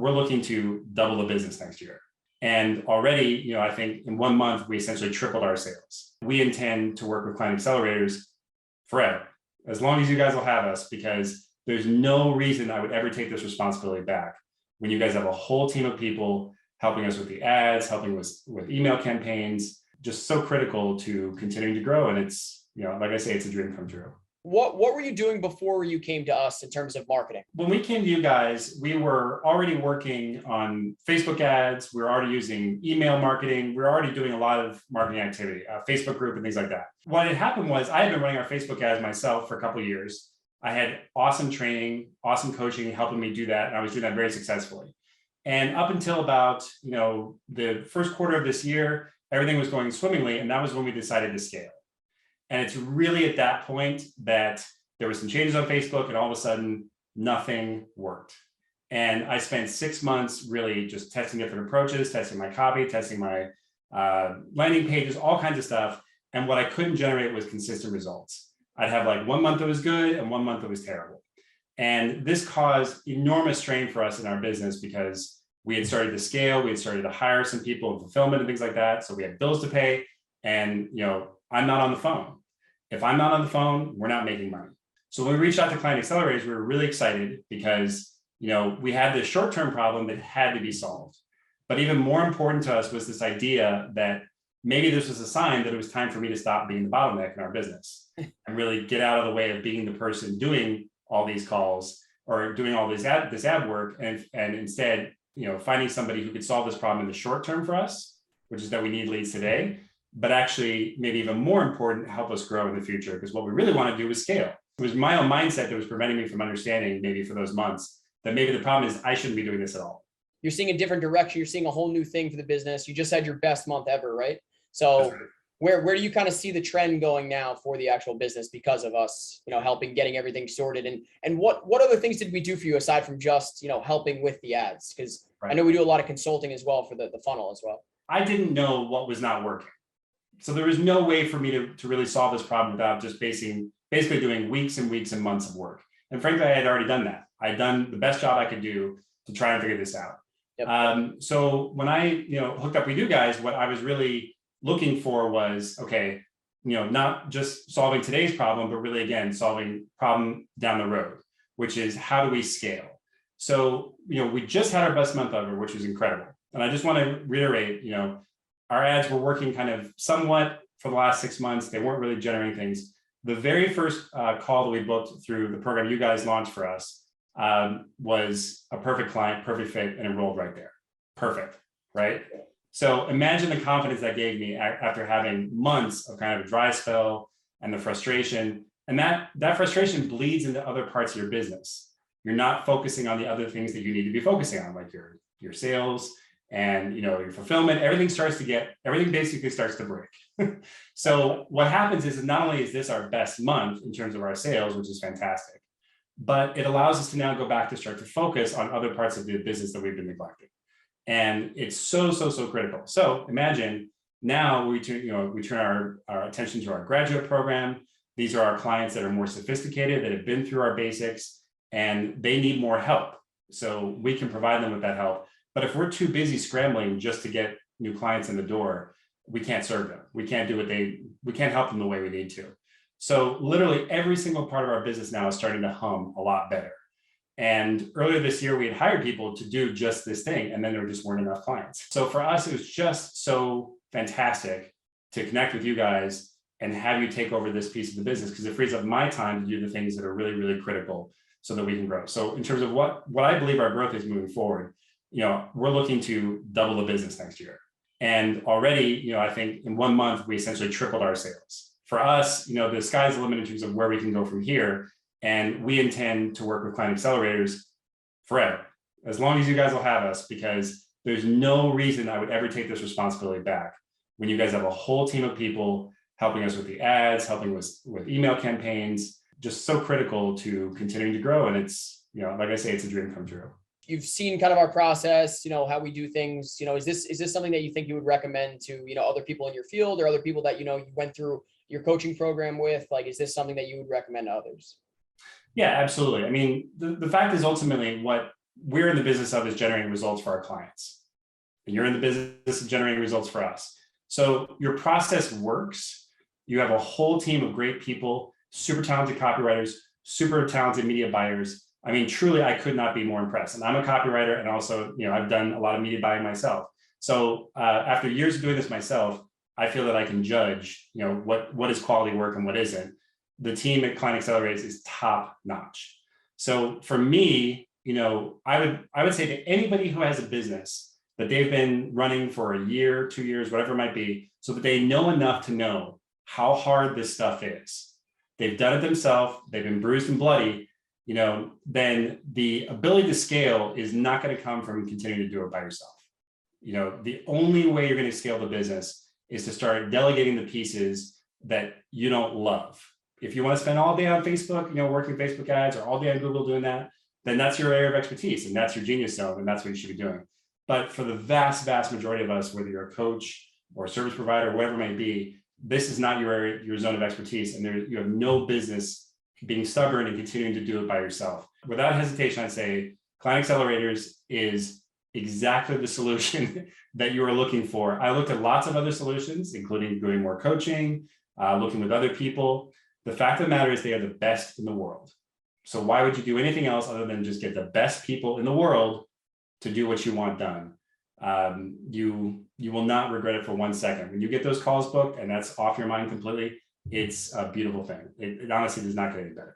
we're looking to double the business next year. And already, I think in 1 month, we essentially tripled our sales. We intend to work with client accelerators forever, as long as you guys will have us, because there's no reason I would ever take this responsibility back when you guys have a whole team of people helping us with the ads, helping with email campaigns, just so critical to continuing to grow. And it's, like I say, it's a dream come true. What were you doing before you came to us in terms of marketing? When we came to you guys, we were already working on Facebook ads. We were already using email marketing. We were already doing a lot of marketing activity, Facebook group and things like that. What had happened was I had been running our Facebook ads myself for a couple of years. I had awesome training, awesome coaching helping me do that. And I was doing that very successfully. And up until about, the first quarter of this year, everything was going swimmingly. And that was when we decided to scale. And it's really at that point that there were some changes on Facebook and all of a sudden nothing worked. And I spent 6 months really just testing different approaches, testing my copy, testing my landing pages, all kinds of stuff. And what I couldn't generate was consistent results. I'd have like 1 month that was good and 1 month that was terrible. And this caused enormous strain for us in our business because we had started to scale, we had started to hire some people in fulfillment and things like that. So we had bills to pay and, I'm not on the phone. If I'm not on the phone, we're not making money. So when we reached out to client accelerators, we were really excited because, we had this short-term problem that had to be solved. But even more important to us was this idea that maybe this was a sign that it was time for me to stop being the bottleneck in our business and really get out of the way of being the person doing all these calls or doing all this ad work and instead, finding somebody who could solve this problem in the short term for us, which is that we need leads today, but actually maybe even more important, help us grow in the future. Because what we really want to do is scale. It was my own mindset that was preventing me from understanding maybe for those months that maybe the problem is I shouldn't be doing this at all. You're seeing a different direction. You're seeing a whole new thing for the business. You just had your best month ever, right? So where do you kind of see the trend going now for the actual business because of us, helping getting everything sorted? And what other things did we do for you aside from just, helping with the ads? Because I know we do a lot of consulting as well for the funnel as well. I didn't know what was not working. So there was no way for me to really solve this problem without just basically doing weeks and weeks and months of work. And frankly, I had already done that. I'd done the best job I could do to try and figure this out. Yep. So when I, hooked up with you guys, what I was really looking for was, okay, not just solving today's problem, but really, again, solving problem down the road, which is how do we scale? So, we just had our best month ever, which was incredible. And I just want to reiterate, our ads were working kind of somewhat for the last 6 months. They weren't really generating things. The very first call that we booked through the program you guys launched for us was a perfect client, perfect fit, and enrolled right there. Perfect, right? So imagine the confidence that gave me after having months of kind of a dry spell and the frustration. And that frustration bleeds into other parts of your business. You're not focusing on the other things that you need to be focusing on, like your sales and your fulfillment. Everything basically starts to break. So what happens is not only is this our best month in terms of our sales, which is fantastic, but it allows us to now go back to start to focus on other parts of the business that we've been neglecting. And it's so critical. So imagine now we turn our attention to our graduate program. These are our clients that are more sophisticated, that have been through our basics, and they need more help. So we can provide them with that help. But if we're too busy scrambling just to get new clients in the door, we can't serve them. We can't we can't help them the way we need to. So literally every single part of our business now is starting to hum a lot better. And earlier this year, we had hired people to do just this thing, and then there just weren't enough clients. So for us, it was just so fantastic to connect with you guys and have you take over this piece of the business, because it frees up my time to do the things that are really, really critical so that we can grow. So in terms of what I believe our growth is moving forward, we're looking to double the business next year. And already, I think in 1 month, we essentially tripled our sales. For us, the sky's the limit in terms of where we can go from here. And we intend to work with client accelerators forever, as long as you guys will have us, because there's no reason I would ever take this responsibility back when you guys have a whole team of people helping us with the ads, helping with email campaigns, just so critical to continuing to grow. And it's, like I say, it's a dream come true. You've seen kind of our process, how we do things. Is this something that you think you would recommend to, other people in your field or other people that, you went through your coaching program with? Like, is this something that you would recommend to others? Yeah, absolutely. I mean, the fact is ultimately what we're in the business of is generating results for our clients. And you're in the business of generating results for us. So your process works. You have a whole team of great people, super talented copywriters, super talented media buyers. I mean, truly, I could not be more impressed. And I'm a copywriter, and also, I've done a lot of media buying myself. So after years of doing this myself, I feel that I can judge, what is quality work and what isn't. The team at Client Accelerators is top notch. So for me, I would say to anybody who has a business that they've been running for a year, 2 years, whatever it might be, so that they know enough to know how hard this stuff is. They've done it themselves. They've been bruised and bloody. Then the ability to scale is not going to come from continuing to do it by yourself. The only way you're going to scale the business is to start delegating the pieces that you don't love. If you want to spend all day on Facebook, working Facebook ads, or all day on Google doing that, then that's your area of expertise and that's your genius zone, and that's what you should be doing. But for the vast, vast majority of us, whether you're a coach or a service provider, whatever it may be, this is not your area, your zone of expertise, and you have no business being stubborn and continuing to do it by yourself. Without hesitation, I'd say Client Accelerators is exactly the solution that you are looking for. I looked at lots of other solutions, including doing more coaching, looking with other people. The fact of the matter is they are the best in the world. So why would you do anything else other than just get the best people in the world to do what you want done? You will not regret it for 1 second. When you get those calls booked and that's off your mind completely, it's a beautiful thing. It honestly does not get any better.